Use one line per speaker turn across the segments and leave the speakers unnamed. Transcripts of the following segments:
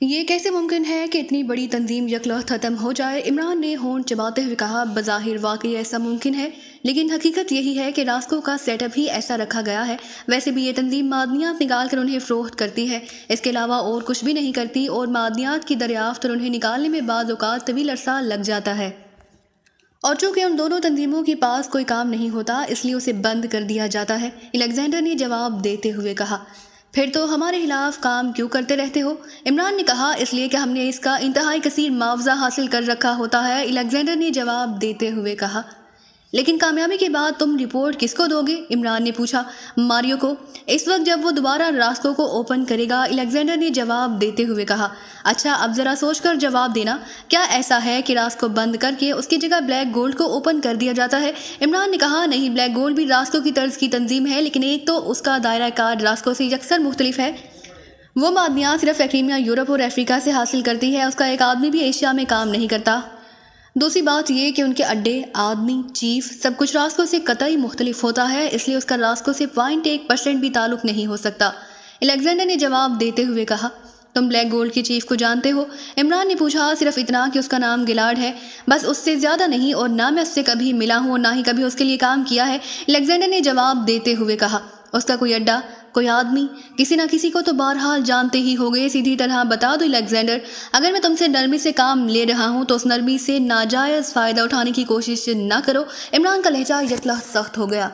یہ کیسے ممکن ہے کہ اتنی بڑی تنظیم یکلخت ختم ہو جائے؟ عمران نے ہونٹ چباتے ہوئے کہا، بظاہر واقعی ایسا ممکن ہے، لیکن حقیقت یہی ہے کہ راسکو کا سیٹ اپ ہی ایسا رکھا گیا ہے۔ ویسے بھی یہ تنظیم معدنیات نکال کر انہیں فروخت کرتی ہے، اس کے علاوہ اور کچھ بھی نہیں کرتی، اور معدنیات کی دریافت اور انہیں نکالنے میں بعض اوقات طویل عرصہ لگ جاتا ہے۔ اور چونکہ ان دونوں تنظیموں کے پاس کوئی کام نہیں ہوتا، اس لیے اسے بند کر دیا جاتا ہے، الیگزینڈر نے جواب دیتے ہوئے کہا۔ پھر تو ہمارے خلاف کام کیوں کرتے رہتے ہو؟ عمران نے کہا، اس لیے کہ ہم نے اس کا انتہائی کثیر معاوضہ حاصل کر رکھا ہوتا ہے، الیگزینڈر نے جواب دیتے ہوئے کہا۔ لیکن کامیابی کے بعد تم رپورٹ کس کو دو گے؟ عمران نے پوچھا۔ ماریو کو، اس وقت جب وہ دوبارہ راسکو کو اوپن کرے گا، الیگزینڈر نے جواب دیتے ہوئے کہا۔ اچھا، اب ذرا سوچ کر جواب دینا، کیا ایسا ہے کہ راسکو بند کر کے اس کی جگہ بلیک گولڈ کو اوپن کر دیا جاتا ہے؟ عمران نے کہا، نہیں، بلیک گولڈ بھی راسکو کی طرز کی تنظیم ہے، لیکن ایک تو اس کا دائرہ کار راسکو سے یکسر مختلف ہے۔ وہ معدنیات صرف ایکریمیا یورپ اور افریقہ سے حاصل کرتی ہے، اس کا ایک آدمی بھی ایشیا میں کام نہیں کرتا۔ دوسری بات یہ کہ ان کے اڈے، آدمی، چیف، سب کچھ راسکو سے قطعی مختلف ہوتا ہے، اس لیے اس کا راسکو سے 0.1% بھی تعلق نہیں ہو سکتا، الیگزینڈر نے جواب دیتے ہوئے کہا۔ تم بلیک گولڈ کے چیف کو جانتے ہو؟ عمران نے پوچھا۔ صرف اتنا کہ اس کا نام گلارڈ ہے، بس اس سے زیادہ نہیں، اور نہ میں اس سے کبھی ملا ہوں اور نہ ہی کبھی اس کے لیے کام کیا ہے، الیگزینڈر نے جواب دیتے ہوئے کہا۔ اس کا کوئی اڈا، کوئی آدمی، کسی نہ کسی کو تو بہرحال جانتے ہی ہوگے، سیدھی طرح بتا دو الیگزینڈر، اگر میں تم سے نرمی سے کام لے رہا ہوں تو اس نرمی سے ناجائز فائدہ اٹھانے کی کوشش نہ کرو۔ عمران کا لہجہ یکلخت سخت ہو گیا۔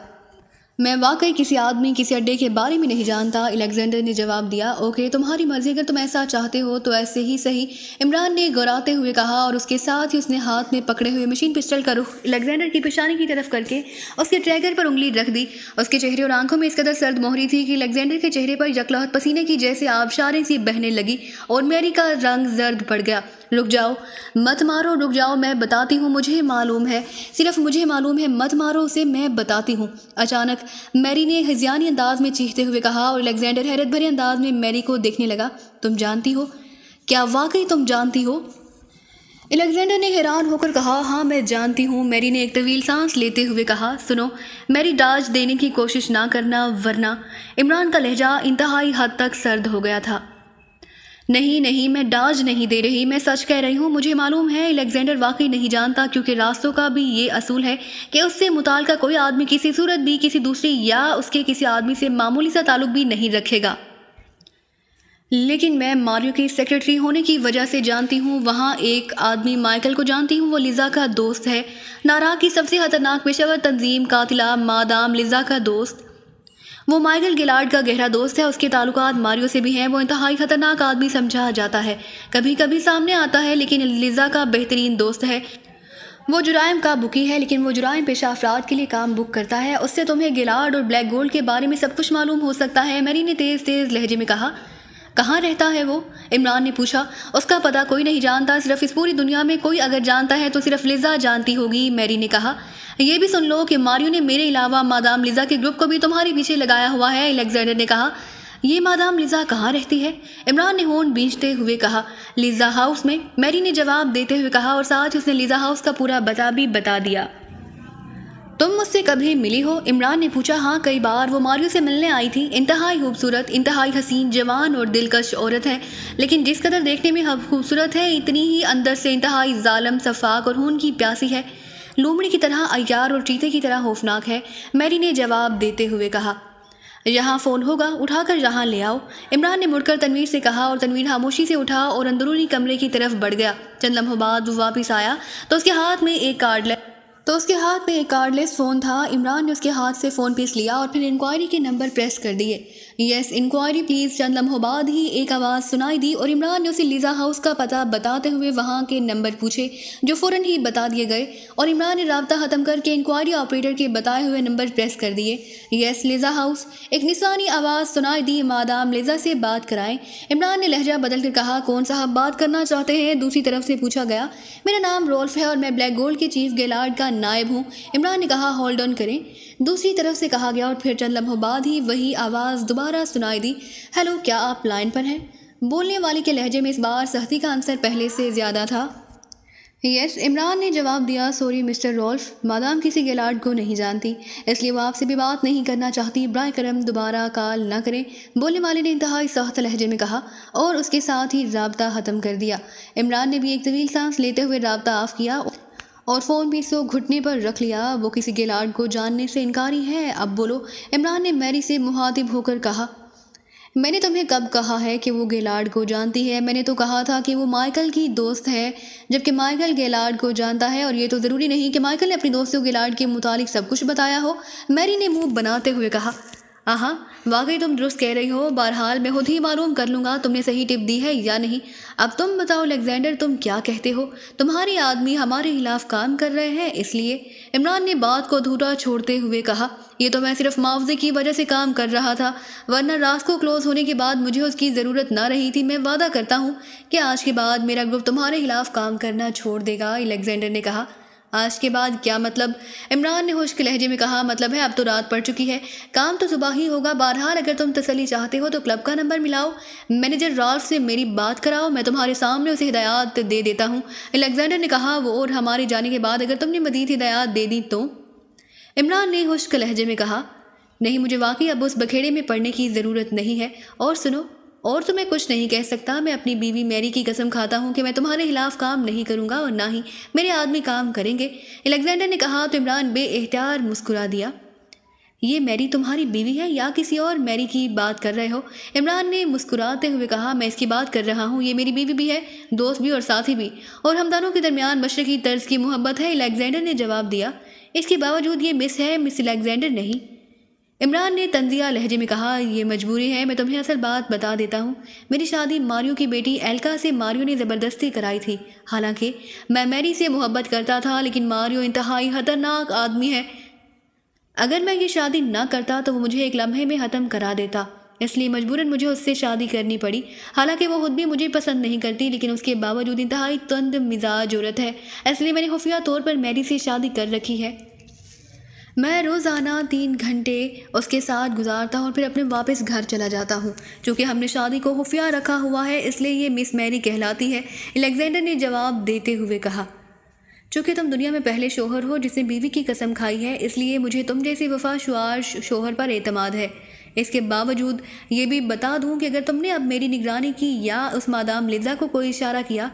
میں واقعی کسی آدمی، کسی اڈے کے بارے میں نہیں جانتا، الیگزینڈر نے جواب دیا۔ اوکے، تمہاری مرضی، اگر تم ایسا چاہتے ہو تو ایسے ہی صحیح، عمران نے گراتے ہوئے کہا، اور اس کے ساتھ ہی اس نے ہاتھ میں پکڑے ہوئے مشین پسٹل کا رخ الیگزینڈر کی پیشانی کی طرف کر کے اس کے ٹریگر پر انگلی رکھ دی۔ اس کے چہرے اور آنکھوں میں اس قدر سرد مہری تھی کہ الیگزینڈر کے چہرے پر یکلخت پسینے کی جیسے آبشاریں سی بہنے لگی، اور میری کا رنگ زرد پڑ گیا۔ رک جاؤ، مت مارو، رک جاؤ، میں بتاتی ہوں، مجھے معلوم ہے، صرف مجھے معلوم ہے، مت مارو اسے، میں بتاتی ہوں۔ اچانک میری نے ہذیانی انداز میں چیختے ہوئے کہا، اور الیگزینڈر حیرت بھرے انداز میں میری کو دیکھنے لگا۔ تم جانتی ہو؟ کیا واقعی تم جانتی ہو؟ الیگزینڈر نے حیران ہو کر کہا، ہاں میں جانتی ہوں۔ میری نے ایک طویل سانس لیتے ہوئے کہا، سنو، میری ڈاج دینے کی کوشش نہ کرنا، ورنہ۔ عمران کا لہجہ انتہائی حد تک سرد ہو گیا تھا۔ نہیں نہیں، میں ڈاج نہیں دے رہی، میں سچ کہہ رہی ہوں، مجھے معلوم ہے۔ الیگزینڈر واقعی نہیں جانتا، کیونکہ راستوں کا بھی یہ اصول ہے کہ اس سے متعلقہ کوئی آدمی کسی صورت بھی کسی دوسری یا اس کے کسی آدمی سے معمولی سا تعلق بھی نہیں رکھے گا۔ لیکن میں ماریو کی سیکرٹری ہونے کی وجہ سے جانتی ہوں، وہاں ایک آدمی مائیکل کو جانتی ہوں، وہ لیزا کا دوست ہے، نارا کی سب سے خطرناک پیشہ ور تنظیم قاتلہ مادام لیزا کا دوست۔ وہ مائیکل گلارڈ کا گہرا دوست ہے، اس کے تعلقات ماریو سے بھی ہیں، وہ انتہائی خطرناک آدمی سمجھا جاتا ہے، کبھی کبھی سامنے آتا ہے، لیکن لیزا کا بہترین دوست ہے۔ وہ جرائم کا بکی ہے، لیکن وہ جرائم پیشہ افراد کے لیے کام بک کرتا ہے، اس سے تمہیں گلارڈ اور بلیک گولڈ کے بارے میں سب کچھ معلوم ہو سکتا ہے، میری نے تیز تیز لہجے میں کہا۔ کہاں رہتا ہے وہ؟ عمران نے پوچھا۔ اس کا پتہ کوئی نہیں جانتا، صرف اس پوری دنیا میں کوئی اگر جانتا ہے تو صرف لیزا جانتی ہوگی، میری نے کہا۔ یہ بھی سن لو کہ ماریو نے میرے علاوہ مادام لیزا کے گروپ کو بھی تمہارے پیچھے لگایا ہوا ہے، الیگزینڈر نے کہا۔ یہ مادام لیزا کہاں رہتی ہے؟ عمران نے ہونٹ بھینچتے ہوئے کہا۔ لیزا ہاؤس میں، میری نے جواب دیتے ہوئے کہا، اور ساتھ اس نے لیزا ہاؤس کا پورا پتہ بھی بتا دیا۔ تم مجھ سے کبھی ملی ہو؟ عمران نے پوچھا۔ ہاں، کئی بار، وہ ماریو سے ملنے آئی تھی، انتہائی خوبصورت، انتہائی حسین، جوان اور دلکش عورت ہے، لیکن جس قدر دیکھنے میں خوبصورت ہے، اتنی ہی اندر سے انتہائی ظالم، شفاق اور خون کی پیاسی ہے، لومڑی کی طرح عیار اور چیتے کی طرح خوفناک ہے، میری نے جواب دیتے ہوئے کہا۔ یہاں فون ہوگا، اٹھا کر یہاں لے آؤ، عمران نے مڑ کر تنویر سے کہا، اور تنویر خاموشی سے اٹھا اور اندرونی کمرے کی طرف بڑھ گیا۔ چند لمحوں بعد وہ واپس آیا تو اس کے ہاتھ میں ایک کارڈ لیس فون تھا۔ عمران نے اس کے ہاتھ سے فون پیس لیا اور پھر انکوائری کے نمبر پریس کر دیے۔ یس انکوائری پلیز، چند لمحوں بعد ہی ایک آواز سنائی دی اور عمران نے اسے لیزا ہاؤس کا پتہ بتاتے ہوئے وہاں کے نمبر پوچھے، جو فوراً ہی بتا دیے گئے، اور عمران نے رابطہ ختم کر کے انکوائری آپریٹر کے بتائے ہوئے نمبر پریس کر دیے۔ یس لیزا ہاؤس، ایک نسوانی آواز سنائی دی، مادام لیزا سے بات کرائیں۔ عمران نے لہجہ بدل کر کہا، کون صاحب بات کرنا چاہتے ہیں؟ دوسری طرف سے پوچھا گیا۔ میرا نام رولف ہے اور میں بلیک گولڈ کے چیف گیلارڈ کا نائب ہوں، عمران نے کہا۔ ہولڈ آن کریں، دوسری طرف سے کہا گیا، اور پھر چند لمحوں بعد ہی وہی آواز دوبارہ سنائی دی۔ ہیلو، کیا آپ لائن پر ہیں؟ بولنے والے کے لہجے میں اس بار سختی کا عنصر پہلے سے زیادہ تھا۔ یس، عمران نے جواب دیا، سوری مسٹر رولف، مادام کسی گیلارڈ کو نہیں جانتی، اس لیے وہ آپ سے بھی بات نہیں کرنا چاہتی، برائے کرم دوبارہ کال نہ کریں، بولنے والے نے انتہائی سخت لہجے میں کہا اور اس کے ساتھ ہی رابطہ ختم کر دیا۔ عمران نے بھی ایک طویل سانس لیتے ہوئے رابطہ آف کیا اور فون بھی سو گھٹنے پر رکھ لیا۔ وہ کسی گیلارڈ کو جاننے سے انکاری ہے، اب بولو، عمران نے میری سے مخاطب ہو کر کہا۔ میں نے تمہیں کب کہا ہے کہ وہ گیلارڈ کو جانتی ہے؟ میں نے تو کہا تھا کہ وہ مائیکل کی دوست ہے، جبکہ مائیکل گیلارڈ کو جانتا ہے، اور یہ تو ضروری نہیں کہ مائیکل نے اپنی دوست کو گیلارڈ کے متعلق سب کچھ بتایا ہو، میری نے منہ بناتے ہوئے کہا۔ ہاں، واقعی تم درست کہہ رہی ہو، بہرحال میں خود ہی معلوم کر لوں گا تم نے صحیح ٹپ دی ہے یا نہیں۔ اب تم بتاؤ الیگزینڈر، تم کیا کہتے ہو؟ تمہارے آدمی ہمارے خلاف کام کر رہے ہیں، اس لیے؟ عمران نے بات کو ادھورا چھوڑتے ہوئے کہا، یہ تو میں صرف معاوضے کی وجہ سے کام کر رہا تھا، ورنہ راسکو کلوز ہونے کے بعد مجھے اس کی ضرورت نہ رہی تھی۔ میں وعدہ کرتا ہوں کہ آج کے بعد میرا گروپ تمہارے خلاف کام کرنا چھوڑ دے گا، الیگزینڈر نے کہا۔ آج کے بعد کیا مطلب؟ عمران نے خشک لہجے میں کہا، مطلب ہے اب تو رات پڑ چکی ہے، کام تو صبح ہی ہوگا، بہرحال اگر تم تسلی چاہتے ہو تو کلب کا نمبر ملاؤ، مینیجر رالف سے میری بات کراؤ، میں تمہارے سامنے اسے ہدایات دے دیتا ہوں، الیگزینڈر نے کہا۔ وہ اور ہمارے جانے کے بعد اگر تم نے مزید ہدایات دے دی تو؟ عمران نے خشک لہجے میں کہا، نہیں، مجھے واقعی اب اس بکھیڑے میں پڑنے کی ضرورت نہیں ہے، اور سنو، اور تو میں کچھ نہیں کہہ سکتا، میں اپنی بیوی میری کی قسم کھاتا ہوں کہ میں تمہارے خلاف کام نہیں کروں گا اور نہ ہی میرے آدمی کام کریں گے، الیگزینڈر نے کہا تو عمران بے اختیار مسکرا دیا۔ یہ میری تمہاری بیوی ہے یا کسی اور میری کی بات کر رہے ہو؟ عمران نے مسکراتے ہوئے کہا، میں اس کی بات کر رہا ہوں، یہ میری بیوی بھی ہے، دوست بھی اور ساتھی بھی، اور ہم دونوں کے درمیان مشرقی طرز کی محبت ہے، الیگزینڈر نے جواب دیا۔ اس کے باوجود یہ مس ہے، مس الیگزینڈر نہیں، عمران نے طنزیہ لہجے میں کہا، یہ مجبوری ہے، میں تمہیں اصل بات بتا دیتا ہوں، میری شادی ماریو کی بیٹی ایلکا سے ماریو نے زبردستی کرائی تھی، حالانکہ میں میری سے محبت کرتا تھا، لیکن ماریو انتہائی خطرناک آدمی ہے، اگر میں یہ شادی نہ کرتا تو وہ مجھے ایک لمحے میں ختم کرا دیتا، اس لیے مجبوراً مجھے اس سے شادی کرنی پڑی، حالانکہ وہ خود بھی مجھے پسند نہیں کرتی، لیکن اس کے باوجود انتہائی تند مزاج عورت ہے، اس لیے میں نے خفیہ طور پر میری سے شادی کر رکھی ہے۔ میں روزانہ 3 گھنٹے اس کے ساتھ گزارتا ہوں اور پھر اپنے واپس گھر چلا جاتا ہوں، چونکہ ہم نے شادی کو خفیہ رکھا ہوا ہے، اس لیے یہ مس میری کہلاتی ہے، الیگزینڈر نے جواب دیتے ہوئے کہا۔ چونکہ تم دنیا میں پہلے شوہر ہو جس نے بیوی کی قسم کھائی ہے، اس لیے مجھے تم جیسے وفا شعار شوہر پر اعتماد ہے، اس کے باوجود یہ بھی بتا دوں کہ اگر تم نے اب میری نگرانی کی یا اس مادام لیزا کو کوئی اشارہ کیا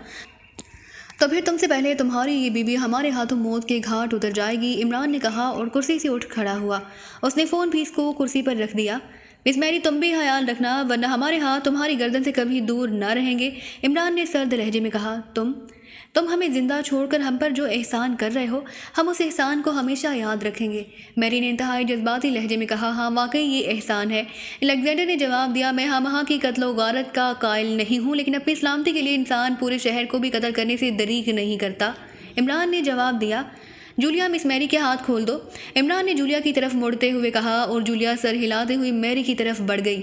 تو پھر تم سے پہلے تمہاری یہ بیوی ہمارے ہاتھوں موت کے گھاٹ اتر جائے گی، عمران نے کہا اور کرسی سے اٹھ کھڑا ہوا، اس نے فون پیس کو کرسی پر رکھ دیا۔ مس میری، تم بھی خیال رکھنا، ورنہ ہمارے ہاتھ تمہاری گردن سے کبھی دور نہ رہیں گے، عمران نے سرد لہجے میں کہا۔ تم ہمیں زندہ چھوڑ کر ہم پر جو احسان کر رہے ہو، ہم اس احسان کو ہمیشہ یاد رکھیں گے، میری نے انتہائی جذباتی لہجے میں کہا۔ ہاں، واقعی یہ احسان ہے، الیگزینڈر نے جواب دیا۔ میں ہاں کی قتل و غارت کا قائل نہیں ہوں، لیکن اپنی سلامتی کے لیے انسان پورے شہر کو بھی قتل کرنے سے دریغ نہیں کرتا، عمران نے جواب دیا۔ جولیا، مس میری کے ہاتھ کھول دو، عمران نے جولیا کی طرف مڑتے ہوئے کہا، اور جولیا سر ہلاتے ہوئی میری کی طرف بڑھ گئی۔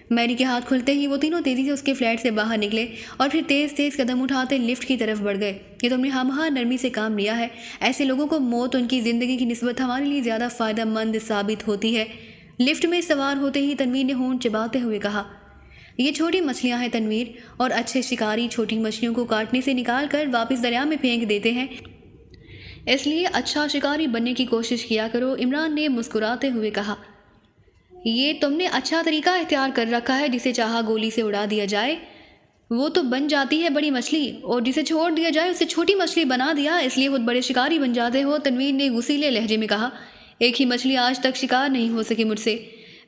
میری کے ہاتھ کھلتے ہی وہ تینوں تیزی سے اس کے فلیٹ سے باہر نکلے اور پھر تیز قدم اٹھاتے لفٹ کی طرف بڑھ گئے۔ یہ تم نے ہمہ نرمی سے کام لیا ہے، ایسے لوگوں کو موت ان کی زندگی کی نسبت ہمارے لیے زیادہ فائدہ مند ثابت ہوتی ہے، لفٹ میں سوار ہوتے ہی تنویر نے ہونٹ چباتے ہوئے کہا۔ یہ چھوٹی مچھلیاں ہیں تنویر، اور اچھے شکاری چھوٹی مچھلیوں کو کاٹنے سے نکال کر واپس دریا میں پھینک دیتے ہیں، اس لیے اچھا شکاری بننے کی کوشش کیا کرو، عمران نے مسکراتے ہوئے کہا۔ یہ تم نے اچھا طریقہ اختیار کر رکھا ہے، جسے چاہا گولی سے اڑا دیا جائے وہ تو بن جاتی ہے بڑی مچھلی، اور جسے چھوڑ دیا جائے اسے چھوٹی مچھلی بنا دیا، اس لیے خود بڑے شکاری بن جاتے ہو، تنویر نے غصیلے لہجے میں کہا۔ ایک ہی مچھلی آج تک شکار نہیں ہو سکی مجھ سے،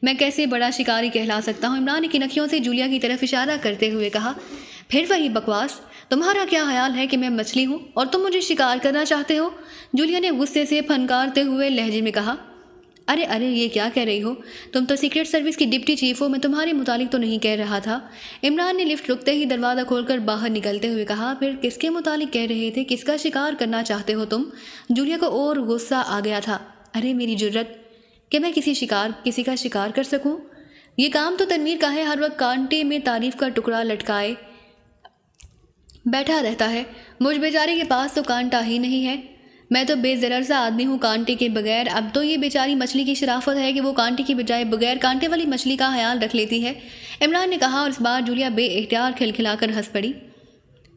میں کیسے بڑا شکاری کہلا سکتا ہوں، عمران نے کنکھیوں سے جولیا کی طرف اشارہ کرتے ہوئے کہا۔ پھر وہی بکواس، تمہارا کیا خیال ہے کہ میں مچھلی ہوں اور تم مجھے شکار کرنا چاہتے ہو، جولیا نے غصے سے پھنکارتے ہوئے لہجے میں کہا۔ ارے یہ کیا کہہ رہی ہو، تم تو سیکرٹ سروس کی ڈپٹی چیف ہو، میں تمہارے متعلق تو نہیں کہہ رہا تھا، عمران نے لفٹ رکتے ہی دروازہ کھول کر باہر نکلتے ہوئے کہا۔ پھر کس کے متعلق کہہ رہے تھے، کس کا شکار کرنا چاہتے ہو تم؟ جولیا کو اور غصہ آ گیا تھا۔ ارے میری جرت کہ میں کسی کا شکار کر سکوں، یہ کام تو تنویر کا ہے، ہر وقت کانٹے میں تعریف کا ٹکڑا لٹکائے بیٹھا رہتا ہے، مجھ بیچارے کے پاس تو کانٹا ہی نہیں ہے، میں تو بے ضرر سا آدمی ہوں کانٹے کے بغیر، اب تو یہ بیچاری مچھلی کی شرافت ہے کہ وہ کانٹے کی بجائے بغیر کانٹے والی مچھلی کا خیال رکھ لیتی ہے، عمران نے کہا، اور اس بار جولیا بے اختیار کھلکھلا کر ہنس پڑی۔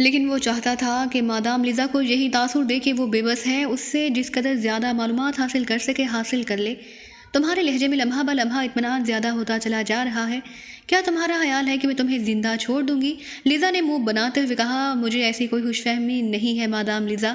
لیکن وہ چاہتا تھا کہ مادام لیزا کو یہی تاثر دے کہ وہ بے بس ہے، اس سے جس قدر زیادہ معلومات حاصل کر سکے حاصل کر لے۔ تمہارے لہجے میں لمحہ بہ لمحہ اطمینان زیادہ ہوتا چلا جا رہا ہے۔ کیا تمہارا خیال ہے کہ میں تمہیں زندہ چھوڑ دوں گی؟ لیزا نے منہ بناتے ہوئے کہا، مجھے ایسی کوئی خوش فہمی نہیں ہے مادام لیزا،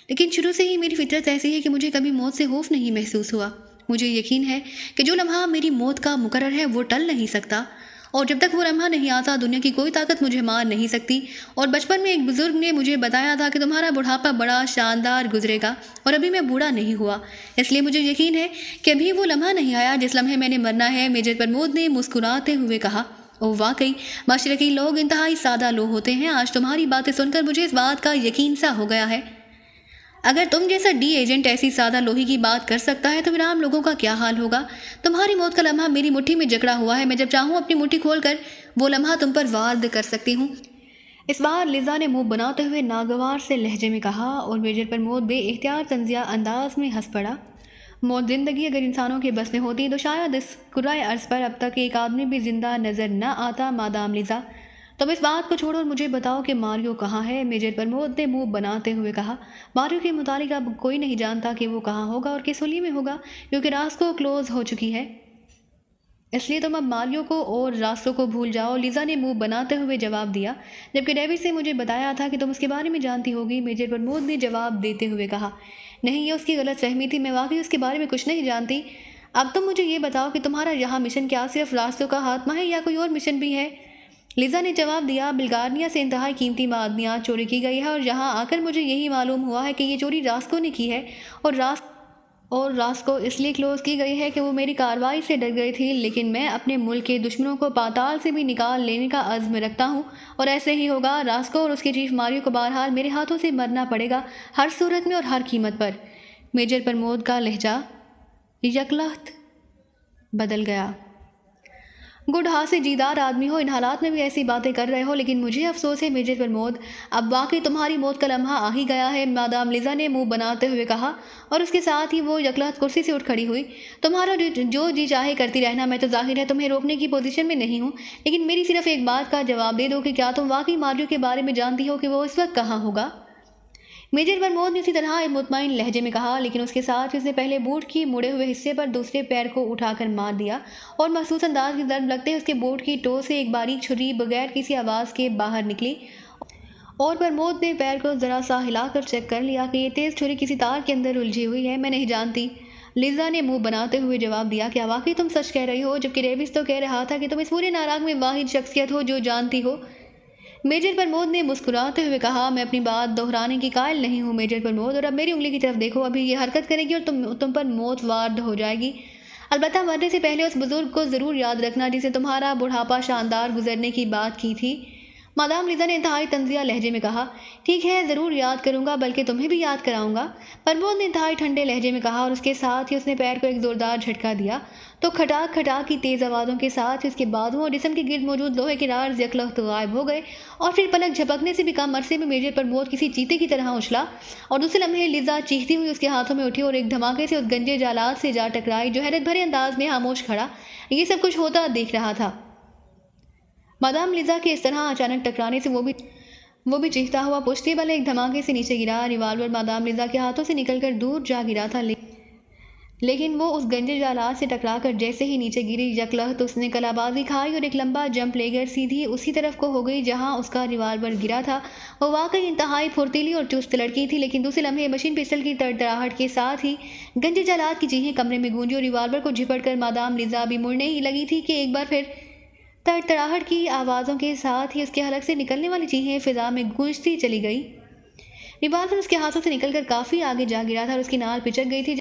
لیکن شروع سے ہی میری فطرت ایسی ہے کہ مجھے کبھی موت سے خوف نہیں محسوس ہوا۔ مجھے یقین ہے کہ جو لمحہ میری موت کا مقرر ہے وہ ٹل نہیں سکتا، اور جب تک وہ لمحہ نہیں آتا دنیا کی کوئی طاقت مجھے مار نہیں سکتی۔ اور بچپن میں ایک بزرگ نے مجھے بتایا تھا کہ تمہارا بڑھاپا بڑا شاندار گزرے گا، اور ابھی میں بوڑھا نہیں ہوا، اس لیے مجھے یقین ہے کہ ابھی وہ لمحہ نہیں آیا جس لمحے میں نے مرنا ہے۔ میجر پرمود نے مسکراتے ہوئے کہا، او واقعی مشرقی لوگ انتہائی سادہ لوگ ہوتے ہیں۔ آج تمہاری باتیں سن کر مجھے اس بات کا یقین سا ہو گیا ہے۔ اگر تم جیسا ڈی ایجنٹ ایسی سادہ لوہی کی بات کر سکتا ہے تو پھر عام لوگوں کا کیا حال ہوگا؟ تمہاری موت کا لمحہ میری مٹھی میں جکڑا ہوا ہے، میں جب چاہوں اپنی مٹھی کھول کر وہ لمحہ تم پر وارد کر سکتی ہوں۔ اس بار لیزا نے منہ بناتے ہوئے ناگوار سے لہجے میں کہا، اور میجر پرمود بے اختیار طنزیہ انداز میں ہنس پڑا۔ موت زندگی اگر انسانوں کے بس میں ہوتی تو شاید اس کرۂ ارض پر اب تک ایک آدمی بھی زندہ نظر نہ آتا۔ مادام لیزا، تم اس بات کو چھوڑو اور مجھے بتاؤ کہ ماریو کہاں ہے؟ میجر پرمود نے منہ بناتے ہوئے کہا، ماریو کے متعلق اب کوئی نہیں جانتا کہ وہ کہاں ہوگا اور کس ہولی میں ہوگا، کیونکہ راسکو کلوز ہو چکی ہے، اس لیے تم اب ماریو کو اور راسکو کو بھول جاؤ۔ لیزا نے منہ بناتے ہوئے جواب دیا، جبکہ ڈیوڈ نے مجھے بتایا تھا کہ تم اس کے بارے میں جانتی ہوگی۔ میجر پرمود نے جواب دیتے ہوئے کہا، نہیں، یہ اس کی غلط فہمی تھی، میں واقعی اس کے بارے میں کچھ نہیں جانتی۔ اب تم مجھے یہ بتاؤ کہ تمہارا یہاں مشن کیا صرف راسکو کا خاتمہ ہے یا کوئی اور مشن بھی ہے؟ لیزا نے جواب دیا، بلغاریہ سے انتہائی قیمتی معدنیات چوری کی گئی ہے، اور یہاں آ کر مجھے یہی معلوم ہوا ہے کہ یہ چوری راسکو نے کی ہے، اور راسکو اس لیے کلوز کی گئی ہے کہ وہ میری کارروائی سے ڈر گئی تھی، لیکن میں اپنے ملک کے دشمنوں کو پاتال سے بھی نکال لینے کا عزم رکھتا ہوں، اور ایسے ہی ہوگا۔ راسکو اور اس کے چیف ماریو کو بہرحال میرے ہاتھوں سے مرنا پڑے گا، ہر صورت میں اور ہر قیمت پر۔ میجر پرمود کا لہجہ یکلخت بدل گیا۔ گڈ ہاتھ سے جیدار آدمی ہو، ان حالات میں بھی ایسی باتیں کر رہے ہو، لیکن مجھے افسوس ہے میجر پرمود، اب واقعی تمہاری موت کا لمحہ آ ہی گیا ہے۔ مادام لیزا نے منہ بناتے ہوئے کہا، اور اس کے ساتھ ہی وہ یکلخت کرسی سے اٹھ کھڑی ہوئی۔ تمہارا جو جی چاہے کرتی رہنا، میں تو ظاہر ہے تمہیں روکنے کی پوزیشن میں نہیں ہوں، لیکن میری صرف ایک بات کا جواب دے دو کہ کیا تم واقعی ماریو کے بارے میں جانتی ہو کہ وہ اس وقت کہاں ہوگا؟ میجر پرمود نے اسی طرح مطمئن لہجے میں کہا، لیکن اس کے ساتھ اس نے پہلے بوٹ کی مڑے ہوئے حصے پر دوسرے پیر کو اٹھا کر مار دیا، اور محسوس انداز کی ضرب لگتے اس کے بوٹ کی ٹو سے ایک باریک چھری بغیر کسی آواز کے باہر نکلی، اور پرمود نے پیر کو ذرا سا ہلا کر چیک کر لیا کہ یہ تیز چھری کسی تار کے اندر الجھی ہوئی ہے۔ میں نہیں جانتی، لیزا نے منہ بناتے ہوئے جواب دیا، کیا واقعی تم سچ کہہ رہی ہو؟ جبکہ ڈیوڈ تو کہہ رہا تھا کہ تم اس پورے ناراگ میں واحد شخصیت ہو جو جانتی ہو۔ میجر پرمود نے مسکراتے ہوئے کہا، میں اپنی بات دہرانے کی قائل نہیں ہوں میجر پرمود، اور اب میری انگلی کی طرف دیکھو، ابھی یہ حرکت کرے گی اور تم پر موت وارد ہو جائے گی۔ البتہ مرنے سے پہلے اس بزرگ کو ضرور یاد رکھنا جسے تمہارا بڑھاپا شاندار گزرنے کی بات کی تھی۔ مادام لیزا نے انتہائی طنزیہ لہجے میں کہا، ٹھیک ہے، ضرور یاد کروں گا، بلکہ تمہیں بھی یاد کراؤں گا۔ پرمود نے انتہائی ٹھنڈے لہجے میں کہا، اور اس کے ساتھ ہی اس نے پیر کو ایک زوردار جھٹکا دیا، تو کھٹاک کھٹاک کی تیز آوازوں کے ساتھ اس کے بازوؤں اور جسم کے گرد موجود لوہے کے رارز یکلخت غائب ہو گئے، اور پھر پلک جھپکنے سے بھی کم عرصے میں میجر پرمود کسی چیتے کی طرح اچھلا، اور دوسرے لمحے لیزا چیختی ہوئی اس کے ہاتھوں میں اٹھی اور ایک دھماکے سے اس گنجے جالات سے جا ٹکرائی جو حیرت بھرے انداز میں خاموش کھڑا یہ سب کچھ ہوتا دیکھ رہا تھا۔ مادام لیزا کے اس طرح اچانک ٹکرانے سے وہ بھی چیختا ہوا پشتی بل ایک دھماکے سے نیچے گرا۔ ریوالور مادام لیزا کے ہاتھوں سے نکل کر دور جا گرا تھا، لیکن وہ اس گنجے جالات سے ٹکرا کر جیسے ہی نیچے گری یکلخت اس نے کلا بازی کھائی اور ایک لمبا جمپ لے کر سیدھی اسی طرف کو ہو گئی جہاں اس کا ریوالور گرا تھا۔ وہ واقعی انتہائی پھرتیلی اور چست لڑکی تھی، لیکن دوسرے لمحے مشین پسٹل کی تڑتڑاہٹ کے ساتھ ہی گنجے جالات کی چیخیں کمرے میں گونجی، اور ریوالور کو جھپٹ کر مادام لیزا بھی مڑنے ہی لگی تھی کہ ایک بار پھر تڑتڑاہٹ کی آوازوں کے ساتھ ہی اس کے حلق سے نکلنے والی چیخیں فضا میں گونجتی چلی گئی۔ ریوالور اس کے ہاتھوں سے نکل کر کافی آگے جا گرا تھا اور اس کی نال پچک گئی تھی،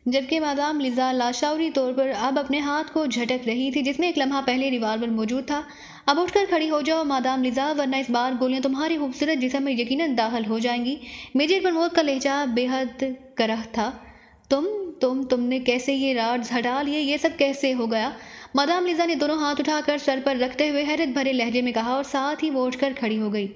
جبکہ مادام لیزا لاشعوری طور پر اب اپنے ہاتھ کو جھٹک رہی تھی جس میں ایک لمحہ پہلے ریوالور موجود تھا۔ اب اٹھ کر کھڑی ہو جاؤ مادام لیزا، ورنہ اس بار گولیاں تمہاری خوبصورت جسم میں یقیناً داخل ہو جائیں گی۔ میجر پرمود کا لہجہ بے حد کرہ تھا۔ تم نے کیسے یہ راڈز ہٹا لیے؟ یہ سب کیسے ہو گیا؟ مادام لیزا نے دونوں ہاتھ اٹھا کر سر پر رکھتے ہوئے حیرت بھرے لہجے میں کہا، اور ساتھ ہی وہ اٹھ کر کھڑی ہو گئی۔